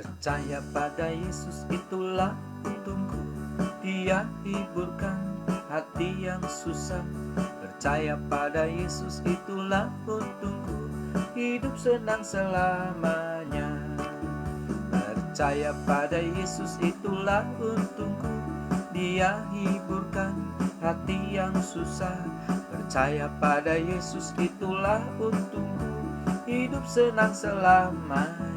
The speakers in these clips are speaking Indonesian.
Percaya pada Yesus itulah untungku. Dia hiburkan hati yang susah. Percaya pada Yesus itulah untungku. Hidup senang selamanya. Percaya pada Yesus itulah untungku. Dia hiburkan hati yang susah. Percaya pada Yesus itulah untungku. Hidup senang selamanya.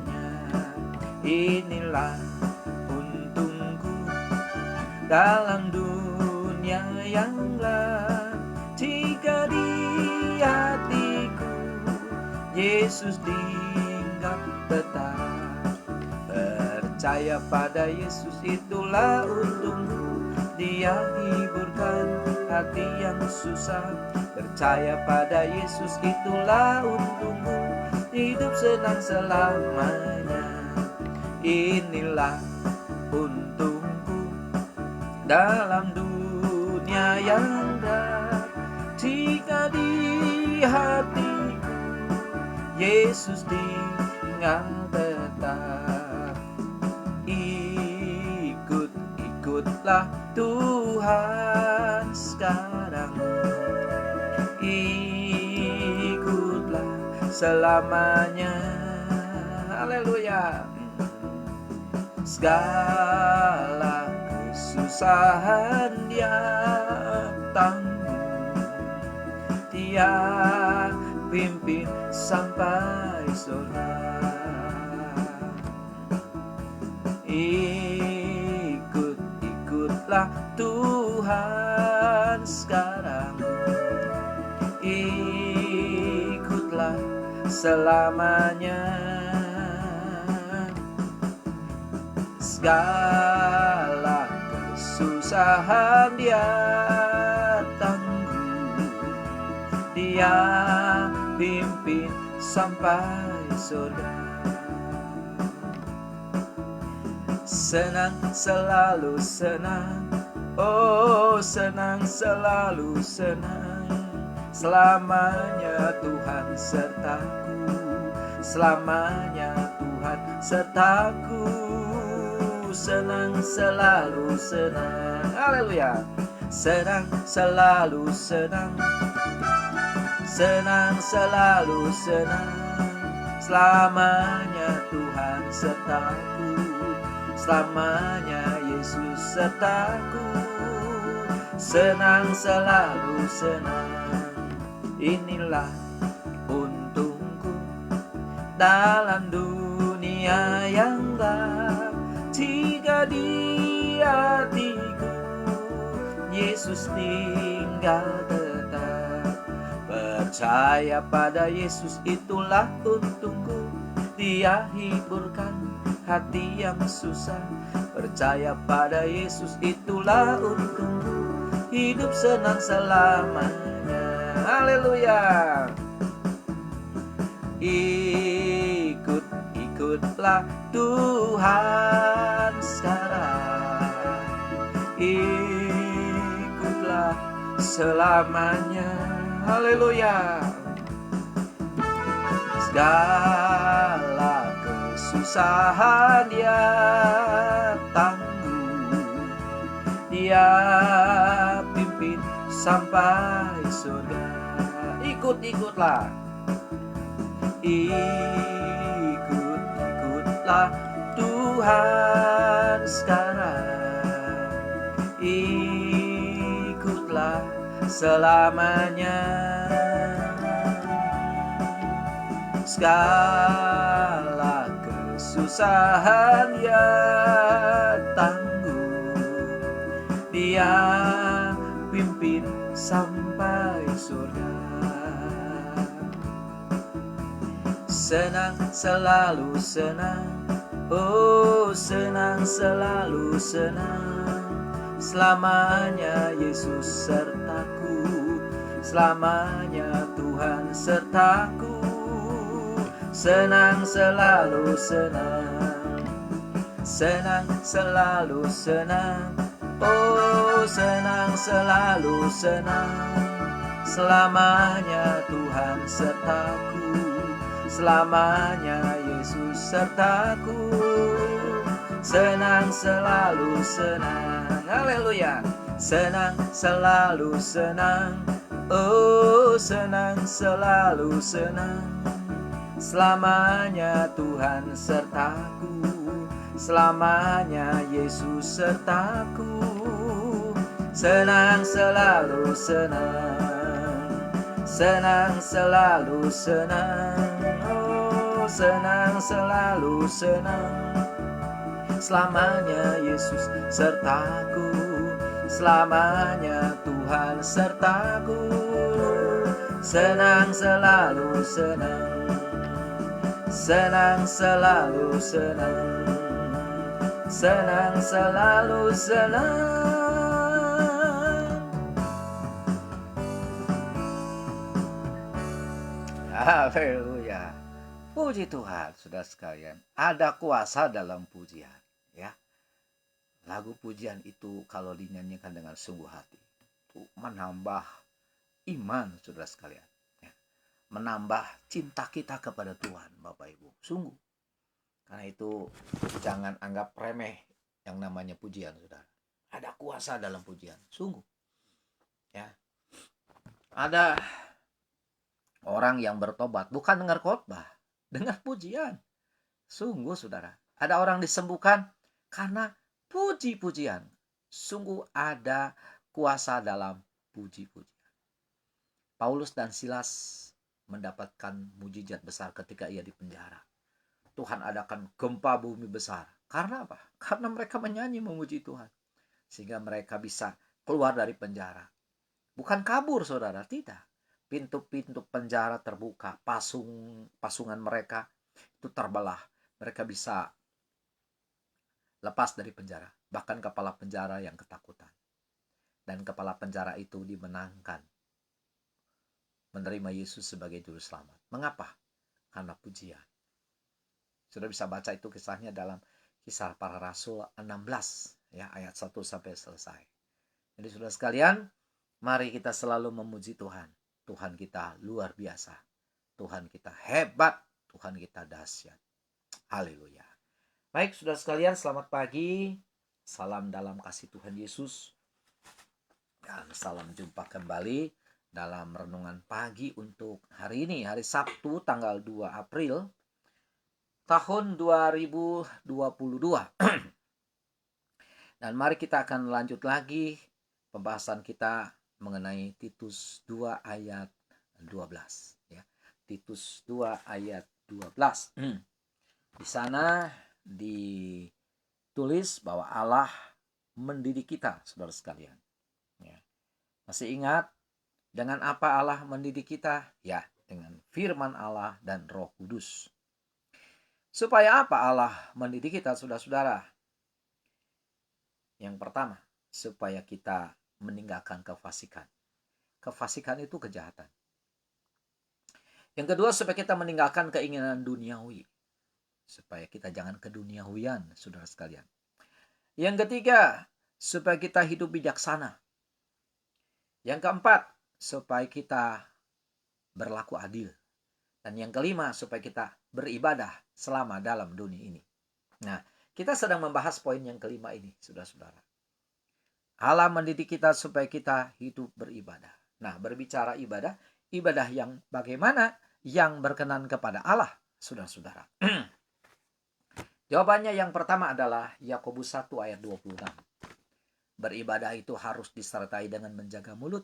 Inilah untungku dalam dunia yang gelap. Jika di hatiku Yesus tinggal tetap. Percaya pada Yesus itulah untungku. Dia hiburkan hati yang susah. Percaya pada Yesus itulah untungku. Hidup senang selamanya. Inilah untungku dalam dunia yang gelap. Jika di hatiku Yesus tinggal tetap. Ikutlah Tuhan sekarang. Ikutlah selamanya. Haleluya. Segala kesusahan Dia tanggung. Dia pimpin sampai surga. Ikutlah Tuhan sekarang. Ikutlah selamanya. Segala kesusahan Dia tanggung. Dia pimpin sampai surga. Senang selalu senang, oh senang selalu senang. Selamanya Tuhan sertaku, selamanya Tuhan sertaku. Senang selalu senang. Haleluya. Senang selalu senang. Senang selalu senang. Selamanya Tuhan sertaku, selamanya Yesus sertaku. Senang selalu senang. Inilah untungku dalam dunia yang gelap. Jika di hatiku Yesus tinggal tetap. Percaya pada Yesus itulah untungku. Dia hiburkan hati yang susah. Percaya pada Yesus itulah untungku. Hidup senang selamanya. Haleluya. Ikutlah Tuhan sekarang. Ikutlah selamanya. Haleluya. Segala kesusahan Dia tanggung. Dia pimpin sampai surga. Ikutlah. Ikutlah Tuhan sekarang. Ikutlah selamanya. Segala kesusahan Dia tanggung. Dia pimpin sampai surga. Senang selalu senang, oh senang selalu senang. Selamanya Yesus sertaku, selamanya Tuhan sertaku. Senang selalu senang, senang selalu senang, oh senang selalu senang. Selamanya Tuhan sertaku, selamanya Yesus sertaku. senang selalu senang. Haleluya. Senang selalu senang, oh senang selalu senang. Selamanya Tuhan sertaku, selamanya Yesus sertaku. Senang selalu senang, senang selalu senang, oh senang selalu senang. Selamanya Yesus sertaku, selamanya Tuhan sertaku. Senang selalu senang, senang selalu senang, senang selalu senang. Haleluya. Puji Tuhan, saudara sekalian. Ada kuasa dalam pujian, ya. Lagu pujian itu kalau dinyanyikan dengan sungguh hati, itu menambah iman, saudara sekalian. Ya. Menambah cinta kita kepada Tuhan, Bapak Ibu. Sungguh. Karena itu jangan anggap remeh yang namanya pujian, saudara. Ada kuasa dalam pujian, sungguh. Ya. Ada orang yang bertobat bukan dengar khotbah, dengar pujian. Sungguh, saudara. Ada orang disembuhkan karena puji-pujian. Sungguh ada kuasa dalam puji-pujian. Paulus dan Silas mendapatkan mujizat besar ketika ia di penjara. Tuhan adakan gempa bumi besar. Karena apa? Karena mereka menyanyi memuji Tuhan. Sehingga mereka bisa keluar dari penjara. Bukan kabur, saudara. Tidak. Pintu-pintu penjara terbuka. Pasungan mereka itu terbelah. Mereka bisa lepas dari penjara. Bahkan kepala penjara yang ketakutan. Dan kepala penjara itu dimenangkan. Menerima Yesus sebagai juru selamat. Mengapa? Karena pujian. Sudah bisa baca itu kisahnya dalam Kisah Para Rasul 16. Ya, ayat 1 sampai selesai. Jadi saudara sekalian, mari kita selalu memuji Tuhan. Tuhan kita luar biasa. Tuhan kita hebat. Tuhan kita dahsyat. Haleluya. Baik, saudara sekalian, selamat pagi. Salam dalam kasih Tuhan Yesus. Dan salam jumpa kembali dalam renungan pagi untuk hari ini, hari Sabtu tanggal 2 April tahun 2022. Dan mari kita akan lanjut lagi pembahasan kita mengenai Titus 2 ayat 12. Ya. Titus 2 ayat 12. Di sana ditulis bahwa Allah mendidik kita, saudara sekalian. Ya. Masih ingat dengan apa Allah mendidik kita? Ya, dengan firman Allah dan Roh Kudus. Supaya apa Allah mendidik kita, saudara-saudara? Yang pertama, supaya kita meninggalkan kefasikan. Kefasikan itu kejahatan. Yang kedua, supaya kita meninggalkan keinginan duniawi. Supaya kita jangan keduniawian, saudara sekalian. Yang ketiga, supaya kita hidup bijaksana. Yang keempat, supaya kita berlaku adil. Dan yang kelima, supaya kita beribadah selama dalam dunia ini. Nah, kita sedang membahas poin yang kelima ini, saudara-saudara. Allah mendidik kita supaya kita hidup beribadah. Nah, berbicara ibadah, ibadah yang bagaimana? Yang berkenan kepada Allah, saudara-saudara. Jawabannya yang pertama adalah Yakobus 1 ayat 26. Beribadah itu harus disertai dengan menjaga mulut.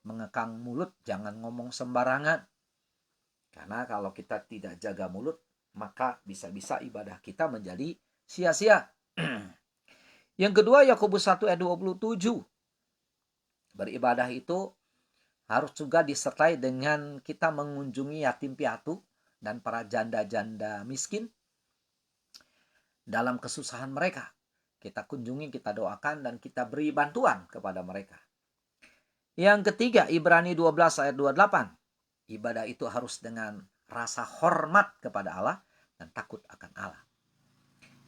Mengekang mulut, jangan ngomong sembarangan. Karena kalau kita tidak jaga mulut, maka bisa-bisa ibadah kita menjadi sia-sia. Yang kedua, Yakobus 1 ayat 27. Beribadah itu harus juga disertai dengan kita mengunjungi yatim piatu dan para janda-janda miskin dalam kesusahan mereka. Kita kunjungi, kita doakan, dan kita beri bantuan kepada mereka. Yang ketiga, Ibrani 12 ayat 28. Ibadah itu harus dengan rasa hormat kepada Allah dan takut akan Allah.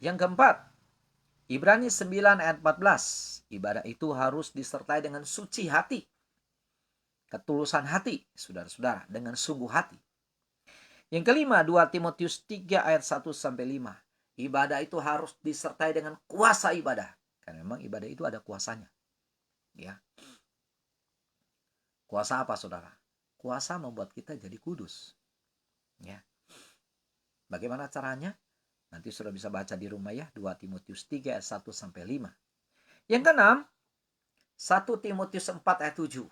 Yang keempat, Ibrani 9 ayat 14. Ibadah itu harus disertai dengan suci hati. Ketulusan hati, saudara-saudara, dengan sungguh hati. Yang kelima, 2 Timotius 3 ayat 1 sampai 5. Ibadah itu harus disertai dengan kuasa ibadah. Karena memang ibadah itu ada kuasanya. Ya. Kuasa apa, saudara? Kuasa membuat kita jadi kudus. Ya. Bagaimana caranya? Nanti sudah bisa baca di rumah ya, 2 Timotius 3 ayat 1 sampai 5. Yang keenam, 1 Timotius 4 ayat 7.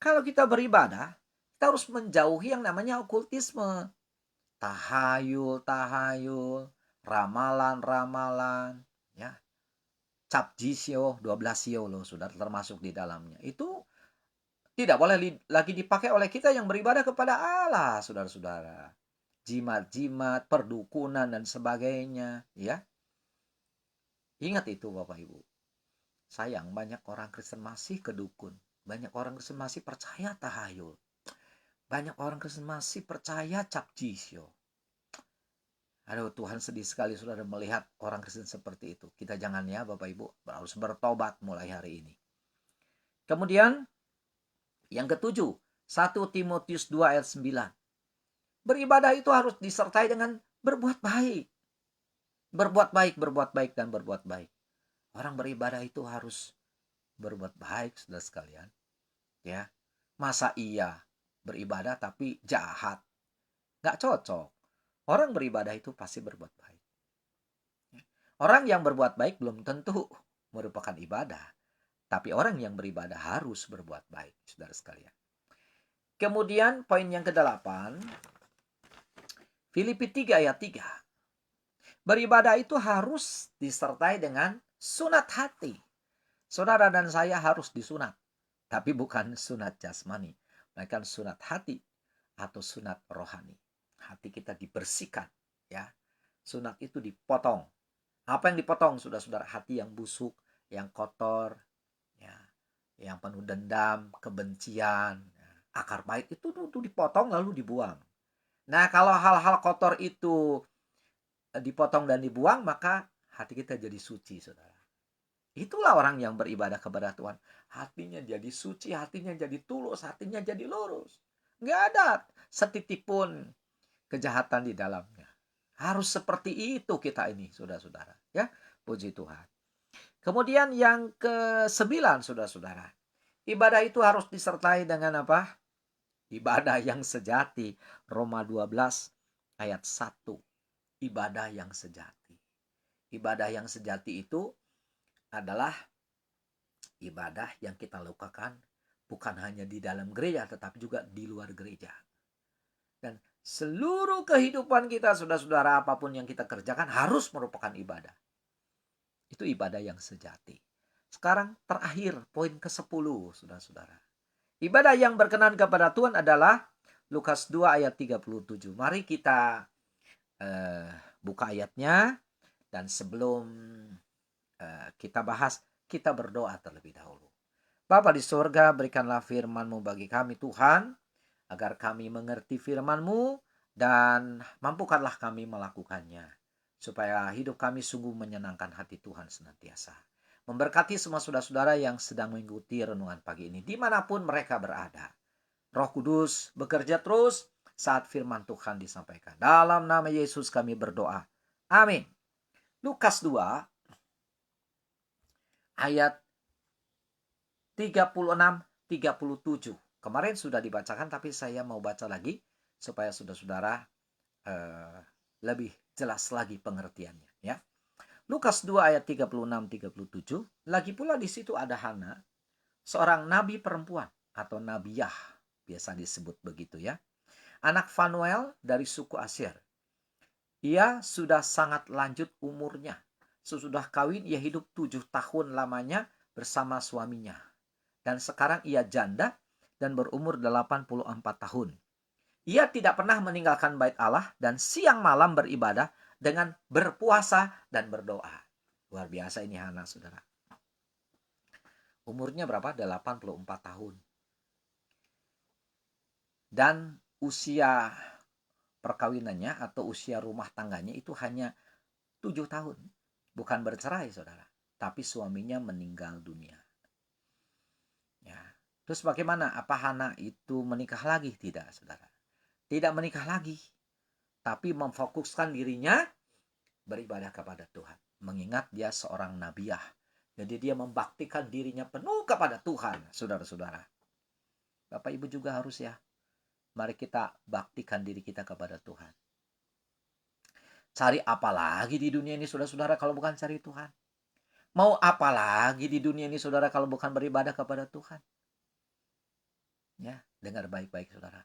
Kalau kita beribadah, kita harus menjauhi yang namanya okultisme. Tahayul, ramalan, ya. Cap jisyo, 12 sio loh, sudah termasuk di dalamnya. Itu tidak boleh lagi dipakai oleh kita yang beribadah kepada Allah, saudara-saudara. Jimat-jimat, perdukunan, dan sebagainya, ya. Ingat itu, Bapak Ibu. Sayang, banyak orang Kristen masih kedukun. Banyak orang Kristen masih percaya tahayul. Banyak orang Kristen masih percaya cap jisyo. Aduh, Tuhan sedih sekali saudara melihat orang Kristen seperti itu. Kita jangan ya Bapak Ibu, harus bertobat mulai hari ini. Kemudian yang ketujuh, 1 Timotius 2 ayat 9. Beribadah itu harus disertai dengan berbuat baik. Berbuat baik, dan berbuat baik. Orang beribadah itu harus berbuat baik, saudara sekalian. Ya, masa iya beribadah tapi jahat? Nggak cocok. Orang beribadah itu pasti berbuat baik. Orang yang berbuat baik belum tentu merupakan ibadah. Tapi orang yang beribadah harus berbuat baik, saudara sekalian. Kemudian poin yang ke-8, Filipi 3 ayat 3. Beribadah itu harus disertai dengan sunat hati. Saudara dan saya harus disunat. Tapi bukan sunat jasmani. Melainkan sunat hati atau sunat rohani. Hati kita dibersihkan. Ya. Sunat itu dipotong. Apa yang dipotong, saudara-saudara? Hati yang busuk, yang kotor, ya, yang penuh dendam, kebencian, akar pahit itu dipotong lalu dibuang. Nah, kalau hal-hal kotor itu dipotong dan dibuang, maka hati kita jadi suci, saudara. Itulah orang yang beribadah kepada Tuhan. Hatinya jadi suci, hatinya jadi tulus, hatinya jadi lurus. Nggak ada setitik pun kejahatan di dalamnya. Harus seperti itu kita ini, saudara-saudara. Ya, puji Tuhan. Kemudian yang ke-9, saudara-saudara. Ibadah itu harus disertai dengan apa? Ibadah yang sejati. Roma 12 ayat 1. Ibadah yang sejati. Ibadah yang sejati itu adalah ibadah yang kita lakukan bukan hanya di dalam gereja, tetapi juga di luar gereja. Dan seluruh kehidupan kita, saudara-saudara, apapun yang kita kerjakan harus merupakan ibadah. Itu ibadah yang sejati. Sekarang terakhir, poin ke-10, saudara-saudara. Ibadah yang berkenan kepada Tuhan adalah Lukas 2 ayat 37. Mari kita buka ayatnya. Dan sebelum kita bahas, kita berdoa terlebih dahulu. Bapa di surga, berikanlah firman-Mu bagi kami Tuhan, agar kami mengerti firman-Mu dan mampukanlah kami melakukannya, supaya hidup kami sungguh menyenangkan hati Tuhan senantiasa. Memberkati semua saudara-saudara yang sedang mengikuti renungan pagi ini, dimanapun mereka berada. Roh Kudus bekerja terus saat firman Tuhan disampaikan. Dalam nama Yesus kami berdoa. Amin. Lukas 2 ayat 36-37. Kemarin sudah dibacakan, tapi saya mau baca lagi supaya saudara-saudara lebih jelas lagi pengertiannya. Ya. Lukas 2 ayat 36-37. Lagi pula di situ ada Hana, seorang nabi perempuan atau nabiyah, biasa disebut begitu ya. Anak Fanuel dari suku Asyir. Ia sudah sangat lanjut umurnya. Sesudah kawin ia hidup 7 tahun lamanya bersama suaminya. Dan sekarang ia janda dan berumur 84 tahun. Ia tidak pernah meninggalkan bait Allah dan siang malam beribadah dengan berpuasa dan berdoa. Luar biasa ini Hana, saudara. Umurnya berapa? 84 tahun. Dan usia perkawinannya atau usia rumah tangganya itu hanya 7 tahun. Bukan bercerai, saudara. Tapi suaminya meninggal dunia. Ya. Terus bagaimana? Apa Hana itu menikah lagi? Tidak, saudara. Tidak menikah lagi. Tapi memfokuskan dirinya beribadah kepada Tuhan. Mengingat dia seorang nabiah. Jadi dia membaktikan dirinya penuh kepada Tuhan, saudara-saudara. Bapak Ibu juga harus ya. Mari kita baktikan diri kita kepada Tuhan. Cari apa lagi di dunia ini, saudara-saudara, kalau bukan cari Tuhan? Mau apa lagi di dunia ini, saudara, kalau bukan beribadah kepada Tuhan? Ya, dengar baik-baik, saudara.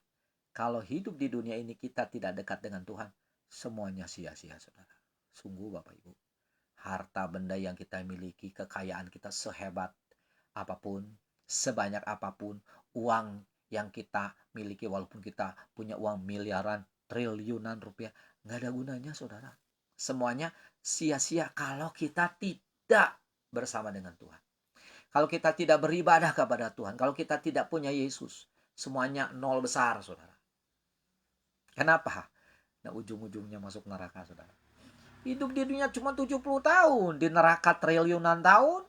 Kalau hidup di dunia ini kita tidak dekat dengan Tuhan, semuanya sia-sia, saudara. Sungguh, Bapak Ibu. Harta benda yang kita miliki, kekayaan kita sehebat apapun, sebanyak apapun, uang yang kita miliki, walaupun kita punya uang miliaran, triliunan rupiah, nggak ada gunanya, saudara. Semuanya sia-sia kalau kita tidak bersama dengan Tuhan. Kalau kita tidak beribadah kepada Tuhan, kalau kita tidak punya Yesus, semuanya nol besar, saudara. Kenapa? Nah, ujung-ujungnya masuk neraka, saudara. Hidup di dunia cuma 70 tahun, di neraka triliunan tahun,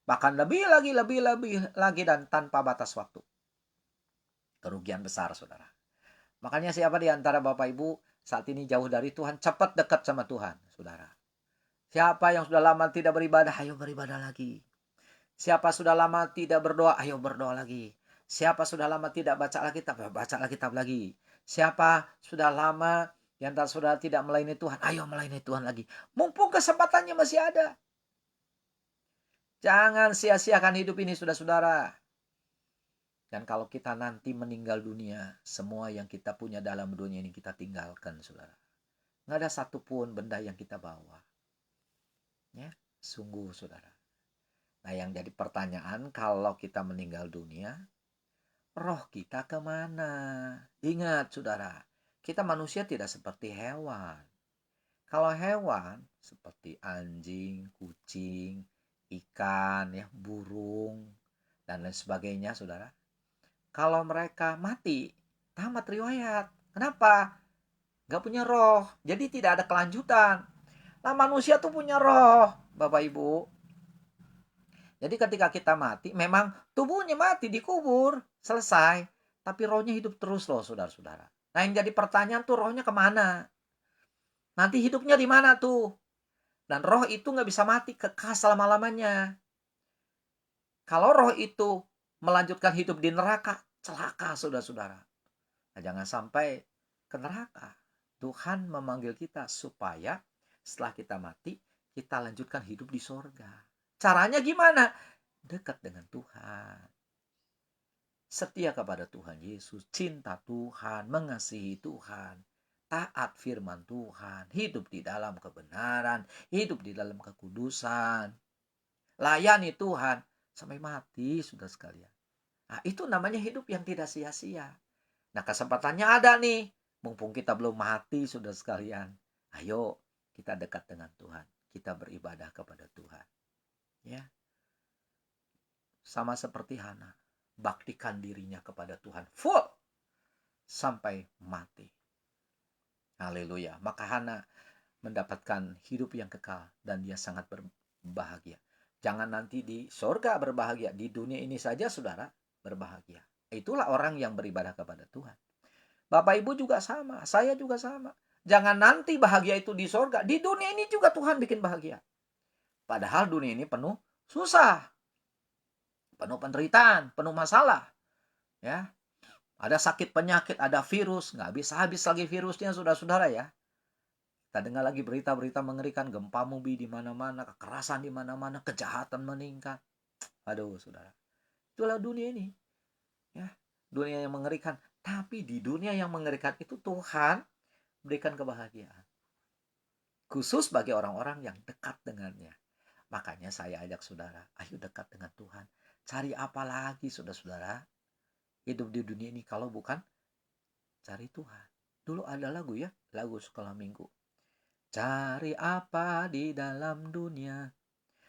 bahkan lebih lagi dan tanpa batas waktu. Kerugian besar, saudara. Makanya siapa di antara Bapak Ibu saat ini jauh dari Tuhan, cepat dekat sama Tuhan, saudara. Siapa yang sudah lama tidak beribadah, ayo beribadah lagi. Siapa sudah lama tidak berdoa, ayo berdoa lagi. Siapa sudah lama tidak baca Alkitab, baca Alkitab lagi. Siapa sudah lama di antara saudara tidak melayani Tuhan, ayo melayani Tuhan lagi. Mumpung kesempatannya masih ada. Jangan sia-siakan hidup ini, saudara-saudara. Dan kalau kita nanti meninggal dunia, semua yang kita punya dalam dunia ini kita tinggalkan, saudara. Nggak ada satupun benda yang kita bawa. Ya, sungguh, saudara. Nah, yang jadi pertanyaan, kalau kita meninggal dunia, roh kita kemana? Ingat, saudara, kita manusia tidak seperti hewan. Kalau hewan, seperti anjing, kucing, ikan, ya, burung, dan lain sebagainya, saudara. Kalau mereka mati, tamat riwayat. Kenapa? Gak punya roh, jadi tidak ada kelanjutan. Nah, manusia tuh punya roh, Bapak Ibu. Jadi ketika kita mati, memang tubuhnya mati, dikubur, selesai. Tapi rohnya hidup terus loh, saudara-saudara. Nah, yang jadi pertanyaan tuh rohnya kemana? Nanti hidupnya di mana tuh? Dan roh itu nggak bisa mati, kekal selama-lamanya. Kalau roh itu melanjutkan hidup di neraka, celaka, saudara-saudara. Nah, jangan sampai ke neraka. Tuhan memanggil kita supaya setelah kita mati, kita lanjutkan hidup di sorga. Caranya gimana? Dekat dengan Tuhan. Setia kepada Tuhan Yesus, cinta Tuhan, mengasihi Tuhan, taat firman Tuhan, hidup di dalam kebenaran, hidup di dalam kekudusan, layani Tuhan sampai mati, sudah sekalian. Nah, itu namanya hidup yang tidak sia-sia. Nah, kesempatannya ada nih, mumpung kita belum mati, sudah sekalian. Ayo kita dekat dengan Tuhan, kita beribadah kepada Tuhan. Ya, sama seperti Hana, baktikan dirinya kepada Tuhan full sampai mati. Haleluya. Maka Hana mendapatkan hidup yang kekal dan dia sangat berbahagia. Jangan nanti di surga berbahagia, di dunia ini saja saudara berbahagia. Itulah orang yang beribadah kepada Tuhan. Bapak Ibu juga sama, saya juga sama. Jangan nanti bahagia itu di surga, di dunia ini juga Tuhan bikin bahagia. Padahal dunia ini penuh susah, penuh penderitaan, penuh masalah. Ya, ada sakit penyakit, ada virus, nggak bisa habis lagi virusnya, saudara-saudara ya. Kita dengar lagi berita-berita mengerikan, gempa bumi di mana-mana, kekerasan di mana-mana, kejahatan meningkat. Aduh, saudara. Itulah dunia ini. Ya, dunia yang mengerikan. Tapi di dunia yang mengerikan itu Tuhan berikan kebahagiaan. Khusus bagi orang-orang yang dekat dengannya. Makanya saya ajak saudara, ayo dekat dengan Tuhan. Cari apa lagi, saudara-saudara? Hidup di dunia ini kalau bukan cari Tuhan. Dulu ada lagu ya, lagu sekolah minggu. Cari apa di dalam dunia?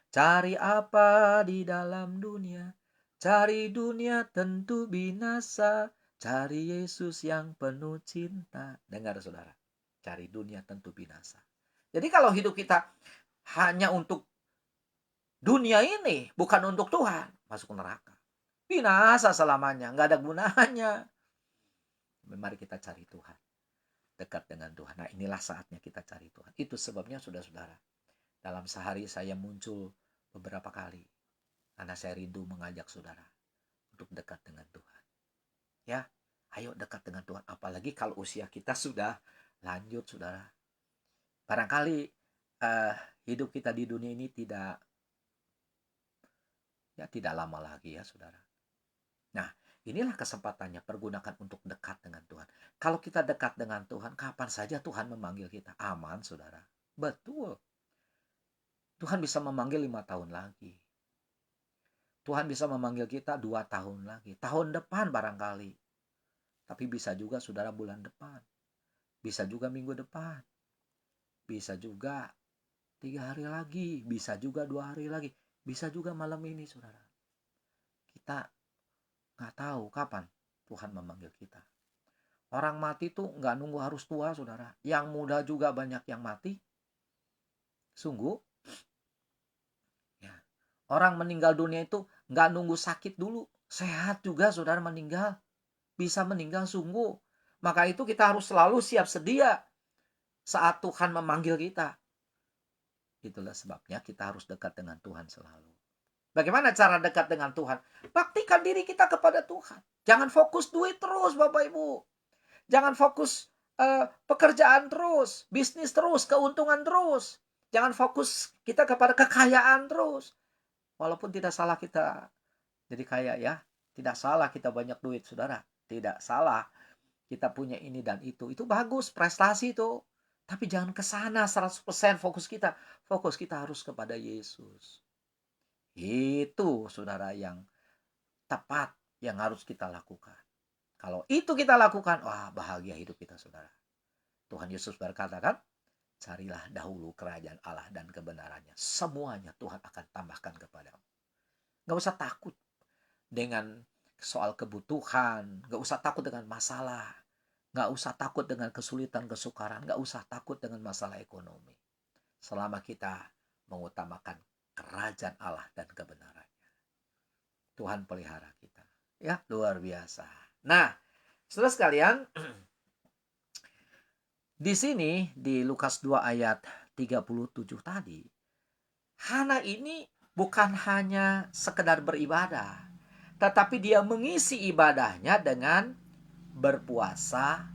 Cari apa di dalam dunia? Cari dunia tentu binasa. Cari Yesus yang penuh cinta. Dengar saudara, cari dunia tentu binasa. Jadi kalau hidup kita hanya untuk dunia ini, bukan untuk Tuhan, masuk neraka. Binasa selamanya, nggak ada gunanya. Mari kita cari Tuhan. dekat dengan Tuhan. Nah, inilah saatnya kita cari Tuhan. Itu sebabnya saudara-saudara, dalam sehari saya muncul beberapa kali karena saya rindu mengajak saudara untuk dekat dengan Tuhan. Ya, ayo dekat dengan Tuhan. Apalagi kalau usia kita sudah lanjut, saudara. Barangkali hidup kita di dunia ini tidak lama lagi ya, saudara. Nah, inilah kesempatannya, pergunakan untuk dekat dengan Tuhan. Kalau kita dekat dengan Tuhan, kapan saja Tuhan memanggil kita. Aman, saudara. Betul. Tuhan bisa memanggil 5 tahun lagi. Tuhan bisa memanggil kita 2 tahun lagi. Tahun depan barangkali. Tapi bisa juga saudara bulan depan. Bisa juga minggu depan. Bisa juga 3 hari lagi. Bisa juga 2 hari lagi. Bisa juga malam ini, saudara. Kita nggak tahu kapan Tuhan memanggil kita. Orang mati tuh nggak nunggu harus tua, saudara. Yang muda juga banyak yang mati. Sungguh. Ya. Orang meninggal dunia itu nggak nunggu sakit dulu. Sehat juga saudara meninggal. Bisa meninggal sungguh. Maka itu kita harus selalu siap sedia saat Tuhan memanggil kita. Itulah sebabnya kita harus dekat dengan Tuhan selalu. Bagaimana cara dekat dengan Tuhan? Baktikan diri kita kepada Tuhan. Jangan fokus duit terus, Bapak Ibu. Jangan fokus pekerjaan terus, bisnis terus, keuntungan terus. Jangan fokus kita kepada kekayaan terus. Walaupun tidak salah kita jadi kaya ya. Tidak salah kita banyak duit, saudara. Tidak salah kita punya ini dan itu. Itu bagus, prestasi itu. Tapi jangan ke sana 100% fokus kita. Fokus kita harus kepada Yesus. Itu saudara yang tepat yang harus kita lakukan. Kalau itu kita lakukan, wah bahagia hidup kita, saudara. Tuhan Yesus berkata kan, carilah dahulu kerajaan Allah dan kebenarannya. Semuanya Tuhan akan tambahkan kepadamu. Gak usah takut dengan soal kebutuhan. Gak usah takut dengan masalah. Gak usah takut dengan kesulitan, kesukaran. Gak usah takut dengan masalah ekonomi. Selama kita mengutamakan kerajaan Allah dan kebenarannya. Tuhan pelihara kita. Ya, luar biasa. Nah, saudara sekalian, di sini di Lukas 2 ayat 37 tadi, Hana ini bukan hanya sekedar beribadah, tetapi dia mengisi ibadahnya dengan berpuasa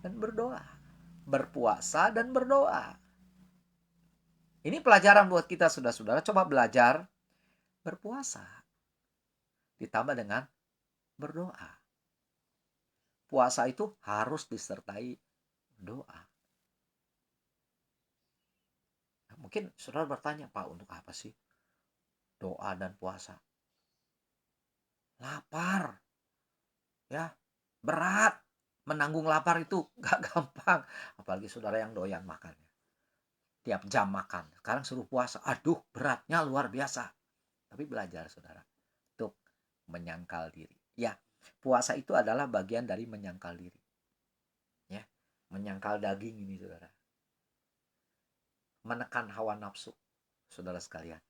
dan berdoa. Berpuasa dan berdoa. Ini pelajaran buat kita, saudara-saudara. Coba belajar berpuasa. Ditambah dengan berdoa. Puasa itu harus disertai doa. Nah, mungkin saudara bertanya, Pak, untuk apa sih doa dan puasa? Lapar. Ya, berat. Menanggung lapar itu gak gampang. Apalagi saudara yang doyan makan. Tiap jam makan. Sekarang suruh puasa. Aduh, beratnya luar biasa. Tapi belajar, saudara, untuk menyangkal diri. Ya, puasa itu adalah bagian dari menyangkal diri. Ya, menyangkal daging ini, saudara. Menekan hawa nafsu, saudara sekalian.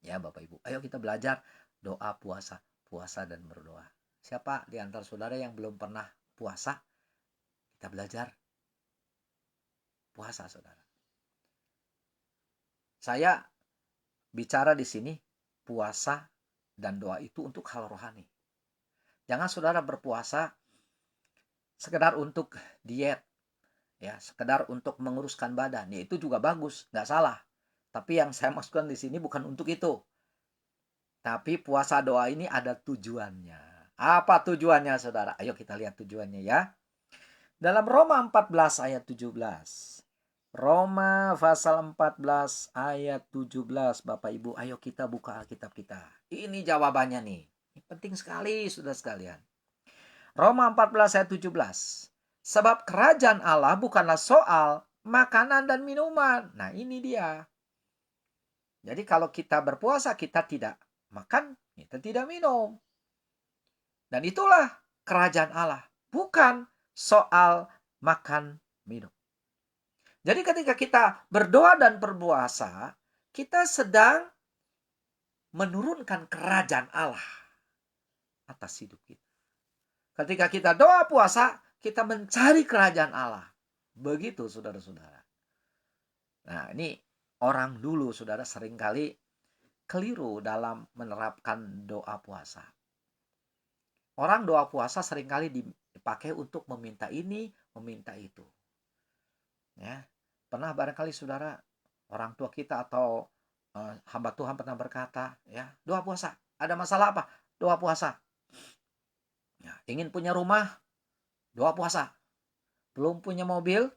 Ya, Bapak Ibu. Ayo kita belajar doa puasa. Puasa dan berdoa. Siapa di antara saudara yang belum pernah puasa? Kita belajar puasa, saudara. Saya bicara di sini puasa dan doa itu untuk hal rohani. Jangan saudara berpuasa sekedar untuk diet, ya, sekedar untuk menguruskan badan. Ya, itu juga bagus, nggak salah. Tapi yang saya maksudkan di sini bukan untuk itu. Tapi puasa doa ini ada tujuannya. Apa tujuannya, saudara? Ayo kita lihat tujuannya ya. Dalam Roma 14 ayat 17. Roma pasal 14 ayat 17. Bapak Ibu, ayo kita buka Alkitab kita. Ini jawabannya nih. Ini penting sekali, saudara sekalian. Roma 14 ayat 17. Sebab kerajaan Allah bukanlah soal makanan dan minuman. Nah, ini dia. Jadi kalau kita berpuasa, kita tidak makan, kita tidak minum. Dan itulah kerajaan Allah. Bukan soal makan, minum. Jadi ketika kita berdoa dan berpuasa, kita sedang menurunkan kerajaan Allah atas hidup kita. Ketika kita doa puasa, kita mencari kerajaan Allah. Begitu saudara-saudara. Nah, ini orang dulu saudara seringkali keliru dalam menerapkan doa puasa. Orang doa puasa seringkali dipakai untuk meminta ini, meminta itu. Ya, pernah barangkali saudara, orang tua kita atau hamba Tuhan pernah berkata, ya, doa puasa. Ada masalah apa? Doa puasa. Ya, ingin punya rumah, doa puasa. Belum punya mobil,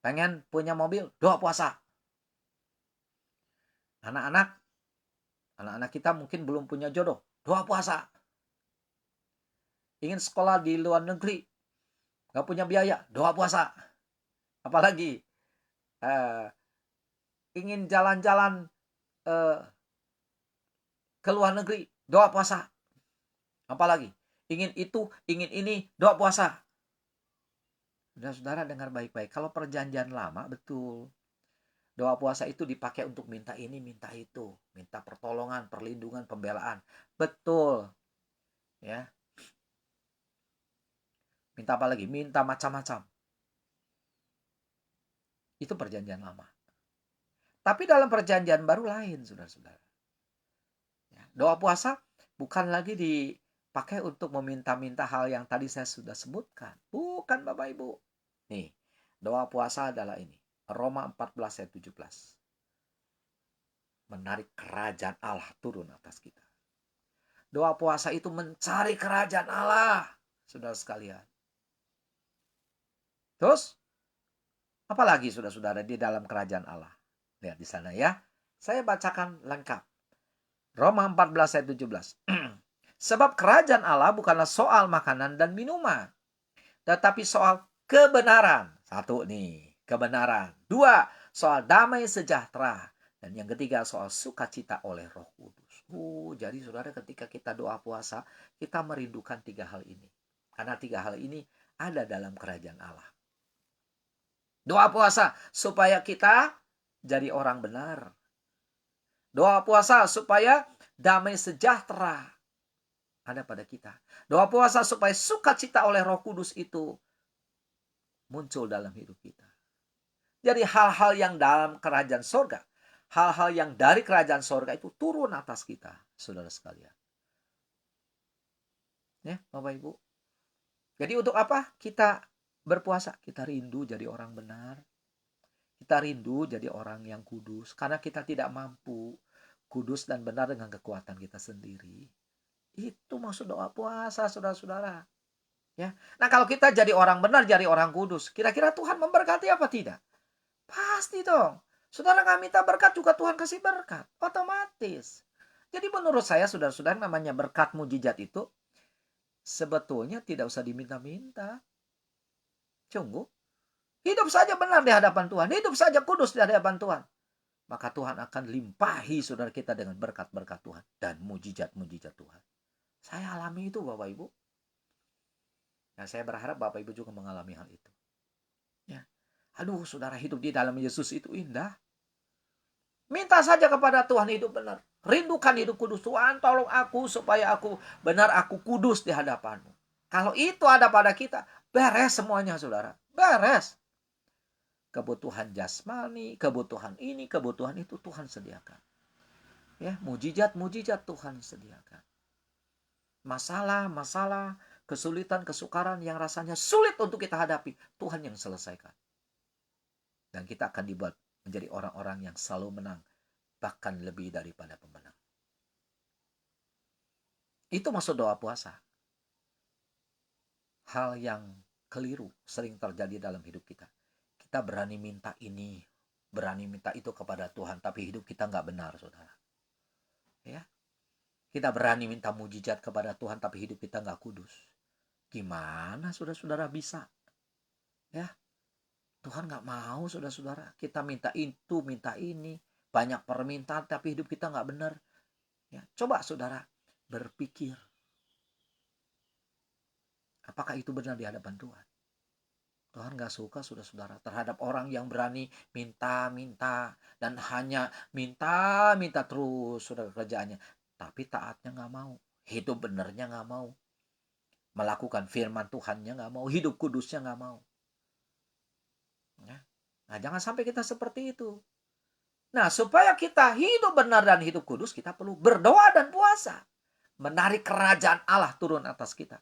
pengen punya mobil, doa puasa. Anak-anak kita mungkin belum punya jodoh, doa puasa. Ingin sekolah di luar negeri, gak punya biaya, doa puasa. Apalagi ingin jalan-jalan ke luar negeri, doa puasa. Apalagi ingin itu, ingin ini, doa puasa. Saudara dengar baik-baik. Kalau perjanjian lama, betul. Doa puasa itu dipakai untuk minta ini, minta itu. Minta pertolongan, perlindungan, pembelaan. Betul. Ya. Minta apa lagi? Minta macam-macam. Itu perjanjian lama. Tapi dalam perjanjian baru lain, saudara-saudara. Ya. Doa puasa bukan lagi dipakai untuk meminta-minta hal yang tadi saya sudah sebutkan. Bukan Bapak Ibu. Nih, doa puasa adalah ini. Roma 14 ayat 17. Menarik kerajaan Allah turun atas kita. Doa puasa itu mencari kerajaan Allah, saudara sekalian. Terus, apalagi saudara-saudara di dalam kerajaan Allah? Lihat di sana ya. Saya bacakan lengkap. Roma 14 ayat 17. Sebab kerajaan Allah bukanlah soal makanan dan minuman, tetapi soal kebenaran. Satu nih, kebenaran. Dua, soal damai sejahtera. Dan yang ketiga, soal sukacita oleh Roh Kudus. Jadi saudara, ketika kita doa puasa, kita merindukan tiga hal ini. Karena tiga hal ini ada dalam kerajaan Allah. Doa puasa supaya kita jadi orang benar. Doa puasa supaya damai sejahtera ada pada kita. Doa puasa supaya sukacita oleh Roh Kudus itu muncul dalam hidup kita. Jadi hal-hal yang dalam kerajaan sorga, hal-hal yang dari kerajaan sorga itu turun atas kita, saudara sekalian. Ya, Bapak Ibu. Jadi untuk apa kita berpuasa? Kita rindu jadi orang benar. Kita rindu jadi orang yang kudus. Karena kita tidak mampu kudus dan benar dengan kekuatan kita sendiri. Itu maksud doa puasa, saudara-saudara. Ya. Nah, kalau kita jadi orang benar, jadi orang kudus, kira-kira Tuhan memberkati apa tidak? Pasti dong. Saudara nggak minta berkat juga Tuhan kasih berkat. Otomatis. Jadi menurut saya, saudara-saudara, namanya berkat mujizat itu sebetulnya tidak usah diminta-minta. Sungguh. Hidup saja benar di hadapan Tuhan. Hidup saja kudus di hadapan Tuhan. Maka Tuhan akan limpahi saudara kita dengan berkat-berkat Tuhan. Dan mujizat-mujizat Tuhan. Saya alami itu Bapak Ibu. Nah, saya berharap Bapak Ibu juga mengalami hal itu. Ya. Aduh, saudara, hidup di dalam Yesus itu indah. Minta saja kepada Tuhan hidup benar. Rindukan hidup kudus. Tuhan, tolong aku supaya aku benar, aku kudus di hadapan-Mu. Kalau itu ada pada kita, beres semuanya, saudara. Beres. Kebutuhan jasmani, kebutuhan ini, kebutuhan itu Tuhan sediakan. Ya, mujizat-mujizat Tuhan sediakan. Masalah-masalah, kesulitan, kesukaran yang rasanya sulit untuk kita hadapi, Tuhan yang selesaikan. Dan kita akan dibuat menjadi orang-orang yang selalu menang, bahkan lebih daripada pemenang. Itu maksud doa puasa. Hal yang keliru sering terjadi dalam hidup kita. Kita berani minta ini, berani minta itu kepada Tuhan, tapi hidup kita nggak benar, saudara. Ya, kita berani minta mujizat kepada Tuhan, tapi hidup kita nggak kudus. Gimana saudara-saudara bisa? Ya, Tuhan nggak mau, saudara-saudara. Kita minta itu, minta ini, banyak permintaan, tapi hidup kita nggak benar. Ya, coba saudara berpikir, apakah itu benar di hadapan Tuhan? Tuhan gak suka saudara-saudara terhadap orang yang berani minta-minta dan hanya minta-minta terus saudara kerjaannya. Tapi taatnya gak mau, hidup benernya gak mau. Melakukan firman Tuhannya nggak mau, hidup kudusnya nggak mau. Ya. Nah, jangan sampai kita seperti itu. Nah, supaya kita hidup benar dan hidup kudus, kita perlu berdoa dan puasa. Menarik kerajaan Allah turun atas kita.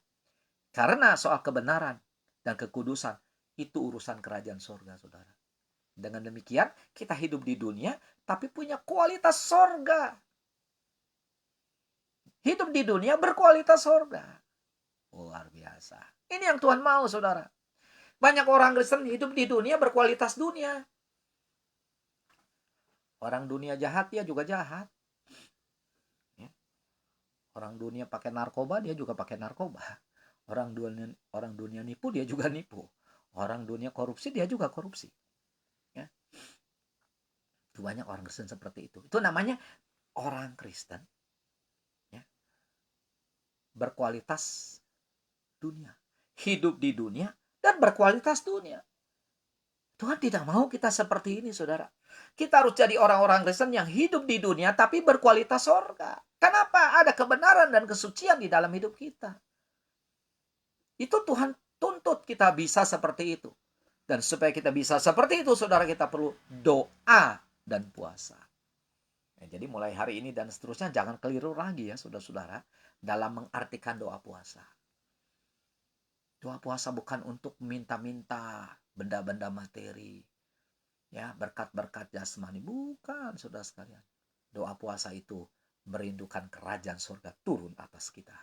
Karena soal kebenaran dan kekudusan, itu urusan kerajaan surga, saudara. Dengan demikian, kita hidup di dunia, tapi punya kualitas surga. Hidup di dunia berkualitas surga. Luar biasa. Ini yang Tuhan mau, saudara. Banyak orang Kristen hidup di dunia berkualitas dunia. Orang dunia jahat, dia juga jahat. Ya. Orang dunia pakai narkoba, dia juga pakai narkoba. Orang dunia nipu, dia juga nipu. Orang dunia korupsi, dia juga korupsi. Ya. Itu banyak orang Kristen seperti itu. Itu namanya orang Kristen, ya, berkualitas dunia. Hidup di dunia dan berkualitas dunia. Tuhan tidak mau kita seperti ini, saudara. Kita harus jadi orang-orang Kristen yang hidup di dunia tapi berkualitas surga. Kenapa? Ada kebenaran dan kesucian di dalam hidup kita. Itu Tuhan tuntut kita bisa seperti itu. Dan supaya kita bisa seperti itu, saudara, kita perlu doa dan puasa. Ya, jadi mulai hari ini dan seterusnya jangan keliru lagi ya, saudara-saudara, dalam mengartikan doa puasa. Doa puasa bukan untuk minta-minta benda-benda materi, ya, berkat-berkat jasmani, bukan, saudara sekalian. Doa puasa itu merindukan kerajaan surga turun atas kita,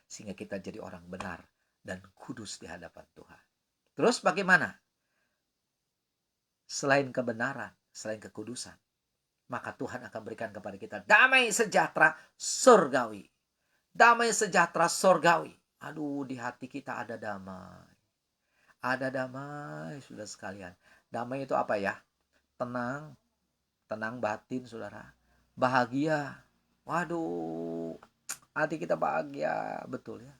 sehingga kita jadi orang benar dan kudus di hadapan Tuhan. Terus bagaimana? Selain kebenaran, selain kekudusan, maka Tuhan akan berikan kepada kita damai sejahtera surgawi. Damai sejahtera surgawi. Aduh, di hati kita ada damai. Ada damai, sudah sekalian. Damai itu apa ya? Tenang, tenang batin, saudara. Bahagia. Waduh, hati kita bahagia, betul ya.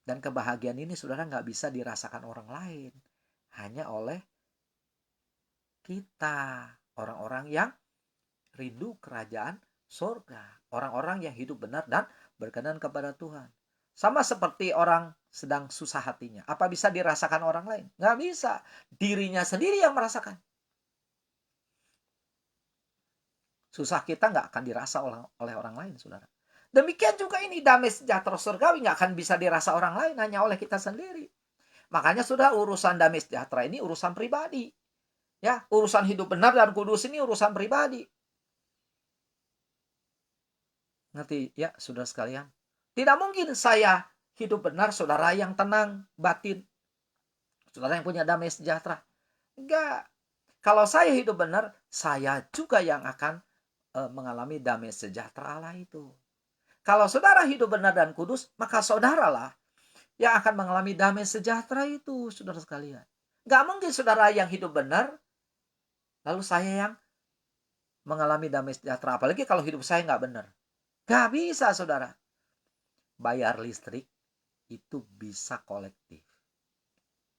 Dan kebahagiaan ini, saudara, nggak bisa dirasakan orang lain. Hanya oleh kita, orang-orang yang rindu kerajaan surga. Orang-orang yang hidup benar dan berkenan kepada Tuhan. Sama seperti orang sedang susah hatinya. Apa bisa dirasakan orang lain? Nggak bisa. Dirinya sendiri yang merasakan. Susah kita nggak akan dirasa oleh orang lain, saudara. Demikian juga ini damai sejahtera surgawi nggak akan bisa dirasa orang lain, hanya oleh kita sendiri. Makanya sudah urusan damai sejahtera ini urusan pribadi. Ya, urusan hidup benar dan kudus ini urusan pribadi. Ngerti ya, saudara sekalian? Tidak mungkin saya hidup benar, saudara yang tenang batin. Saudara yang punya damai sejahtera. Enggak. Kalau saya hidup benar, saya juga yang akan mengalami damai sejahtera Allah itu. Kalau saudara hidup benar dan kudus, maka saudaralah yang akan mengalami damai sejahtera itu, saudara sekalian. Enggak mungkin saudara yang hidup benar, lalu saya yang mengalami damai sejahtera. Apalagi kalau hidup saya nggak benar. Nggak bisa, saudara. Bayar listrik itu bisa kolektif.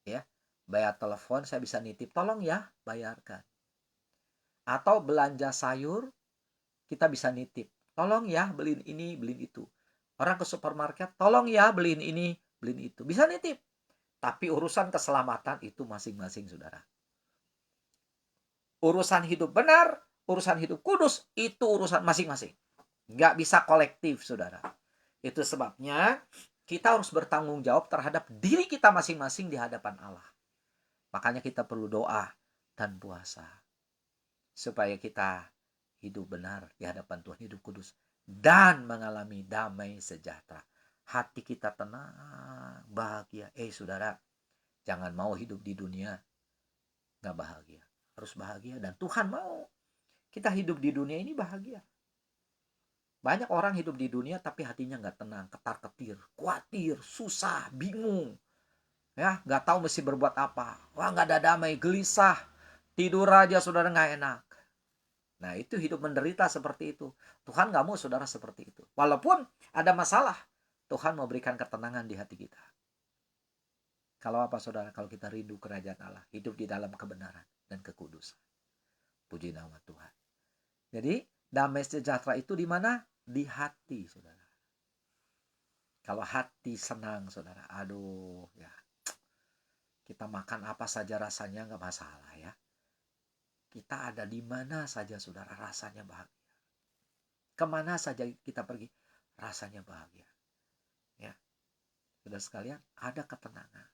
Ya, bayar telepon saya bisa nitip, tolong ya bayarkan. Atau belanja sayur kita bisa nitip, tolong ya beliin ini, beliin itu. Orang ke supermarket, tolong ya beliin ini, beliin itu. Bisa nitip. Tapi urusan keselamatan itu masing-masing, saudara. Urusan hidup benar, urusan hidup kudus, itu urusan masing-masing. Nggak bisa kolektif, saudara. Itu sebabnya kita harus bertanggung jawab terhadap diri kita masing-masing di hadapan Allah. Makanya kita perlu doa dan puasa. Supaya kita hidup benar di hadapan Tuhan, hidup kudus. Dan mengalami damai sejahtera. Hati kita tenang, bahagia. Saudara, jangan mau hidup di dunia nggak bahagia. Harus bahagia dan Tuhan mau kita hidup di dunia ini bahagia. Banyak orang hidup di dunia tapi hatinya nggak tenang, ketar-ketir, khawatir, susah, bingung. Ya, nggak tahu mesti berbuat apa. Wah, nggak ada damai, gelisah. Tidur aja saudara nggak enak. Nah, itu hidup menderita seperti itu. Tuhan nggak mau saudara seperti itu. Walaupun ada masalah, Tuhan mau berikan ketenangan di hati kita. Kalau apa saudara? Kalau kita rindu kerajaan Allah, hidup di dalam kebenaran dan kekudusan. Puji nama Tuhan. Jadi, damai sejahtera itu di mana? Di hati, saudara. Kalau hati senang, saudara, aduh ya, kita makan apa saja rasanya nggak masalah ya. Kita ada di mana saja, saudara, rasanya bahagia. Kemana saja kita pergi, rasanya bahagia. Ya, saudara sekalian, ada ketenangan.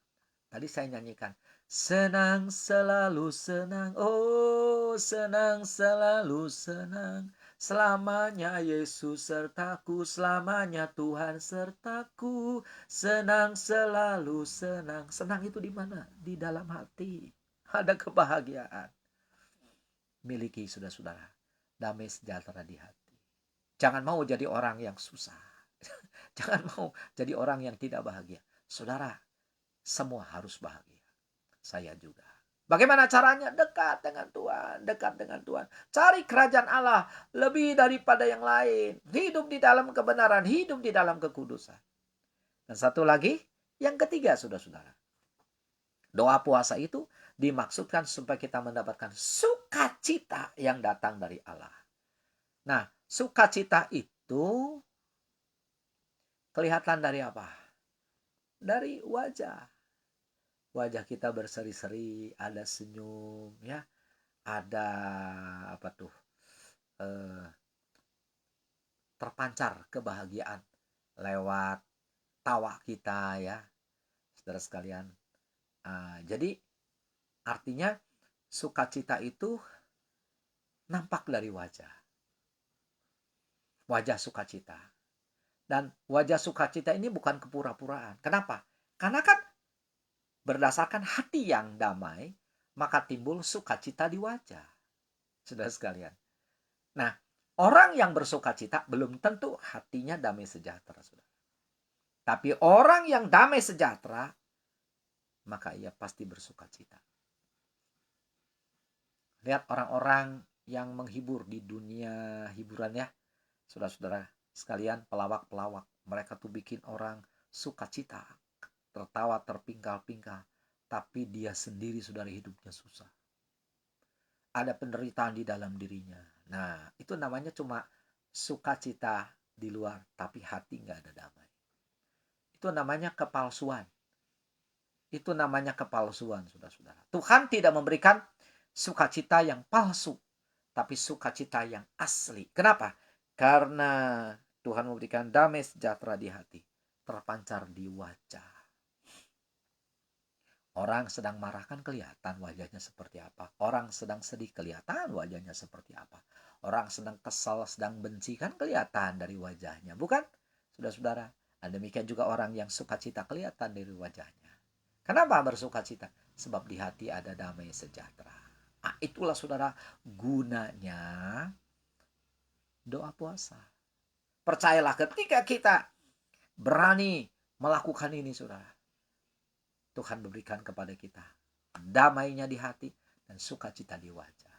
Tadi saya nyanyikan, senang selalu senang, oh senang selalu senang. Selamanya Yesus sertaku, selamanya Tuhan sertaku. Senang selalu senang. Senang itu di mana? Di dalam hati. Ada kebahagiaan. Miliki saudara-saudara damai sejahtera di hati. Jangan mau jadi orang yang susah. Jangan mau jadi orang yang tidak bahagia. Saudara, semua harus bahagia. Saya juga. Bagaimana caranya? Dekat dengan Tuhan, dekat dengan Tuhan. Cari kerajaan Allah lebih daripada yang lain. Hidup di dalam kebenaran, hidup di dalam kekudusan. Dan satu lagi, yang ketiga, saudara-saudara. Doa puasa itu dimaksudkan supaya kita mendapatkan sukacita yang datang dari Allah. Nah, sukacita itu kelihatan dari apa? Dari wajah. Wajah kita berseri-seri, ada senyum, ya, ada apa tuh? Terpancar kebahagiaan lewat tawa kita ya, saudara sekalian. Jadi artinya sukacita itu nampak dari wajah sukacita. Dan wajah sukacita ini bukan kepura-puraan. Kenapa? Karena kan berdasarkan hati yang damai, maka timbul sukacita di wajah, saudara sekalian. Nah, orang yang bersukacita belum tentu hatinya damai sejahtera, saudara. Tapi orang yang damai sejahtera, maka ia pasti bersukacita. Lihat orang-orang yang menghibur di dunia hiburan ya, saudara-saudara sekalian, pelawak-pelawak. Mereka tuh bikin orang sukacita, tertawa terpingkal-pingkal. Tapi dia sendiri, saudara, hidupnya susah. Ada penderitaan di dalam dirinya. Nah, itu namanya cuma sukacita di luar, tapi hati nggak ada damai. Itu namanya kepalsuan. Itu namanya kepalsuan, saudara-saudara. Tuhan tidak memberikan sukacita yang palsu, tapi sukacita yang asli. Kenapa? Karena Tuhan memberikan damai sejahtera di hati, terpancar di wajah. Orang sedang marah kan kelihatan wajahnya seperti apa. Orang sedang sedih kelihatan wajahnya seperti apa. Orang sedang kesal, sedang benci kan kelihatan dari wajahnya. Bukan? Saudara-saudara. Dan demikian juga orang yang sukacita kelihatan dari wajahnya. Kenapa bersukacita? Sebab di hati ada damai sejahtera. Itulah saudara gunanya doa puasa. Percayalah ketika kita berani melakukan ini, saudara, Tuhan berikan kepada kita damainya di hati dan sukacita di wajah.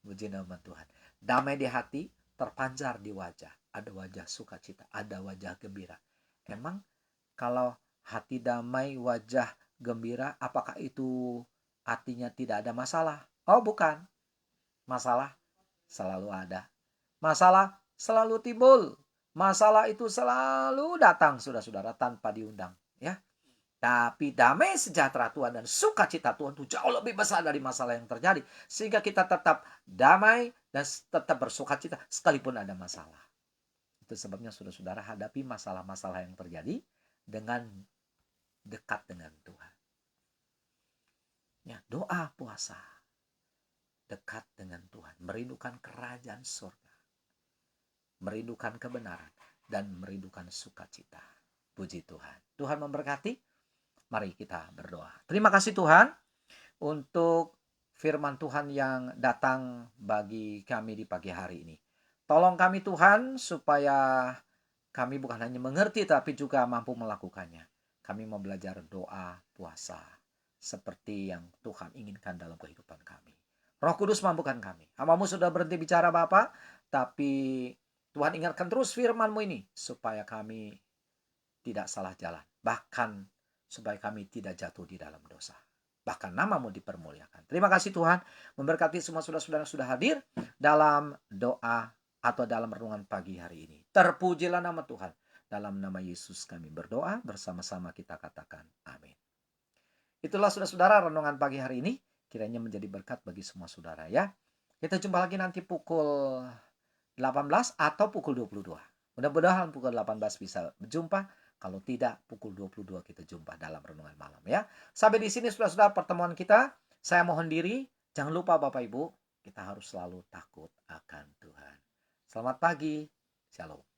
Puji nama Tuhan. Damai di hati terpancar di wajah. Ada wajah sukacita, ada wajah gembira. Emang kalau hati damai, wajah gembira, apakah itu artinya tidak ada masalah? Oh, bukan. Masalah selalu ada. Masalah selalu timbul. Masalah itu selalu datang, saudara-saudara, tanpa diundang. Ya. Tapi damai sejahtera Tuhan dan sukacita Tuhan itu jauh lebih besar dari masalah yang terjadi. Sehingga kita tetap damai dan tetap bersukacita sekalipun ada masalah. Itu sebabnya saudara-saudara hadapi masalah-masalah yang terjadi dengan dekat dengan Tuhan. Ya, doa puasa. Dekat dengan Tuhan. Merindukan kerajaan surga. Merindukan kebenaran. Dan merindukan sukacita. Puji Tuhan. Tuhan memberkati. Mari kita berdoa. Terima kasih Tuhan untuk firman Tuhan yang datang bagi kami di pagi hari ini. Tolong kami Tuhan supaya kami bukan hanya mengerti tapi juga mampu melakukannya. Kami mau belajar doa, puasa seperti yang Tuhan inginkan dalam kehidupan kami. Roh Kudus mampukan kami. Hamba-Mu sudah berhenti bicara Bapa, tapi Tuhan ingatkan terus firman-Mu ini supaya kami tidak salah jalan. Bahkan supaya kami tidak jatuh di dalam dosa. Bahkan nama-Mu dipermuliakan. Terima kasih Tuhan. Memberkati semua saudara-saudara yang sudah hadir dalam doa atau dalam renungan pagi hari ini. Terpujilah nama Tuhan. Dalam nama Yesus kami berdoa, bersama-sama kita katakan amin. Itulah saudara-saudara renungan pagi hari ini. Kiranya menjadi berkat bagi semua saudara ya. Kita jumpa lagi nanti pukul 18 atau pukul 22. Mudah-mudahan pukul 18 bisa berjumpa. Kalau tidak, pukul 22 kita jumpa dalam renungan malam ya. Sampai di sini saudara-saudara pertemuan kita. Saya mohon diri. Jangan lupa Bapak Ibu, kita harus selalu takut akan Tuhan. Selamat pagi. Shalom.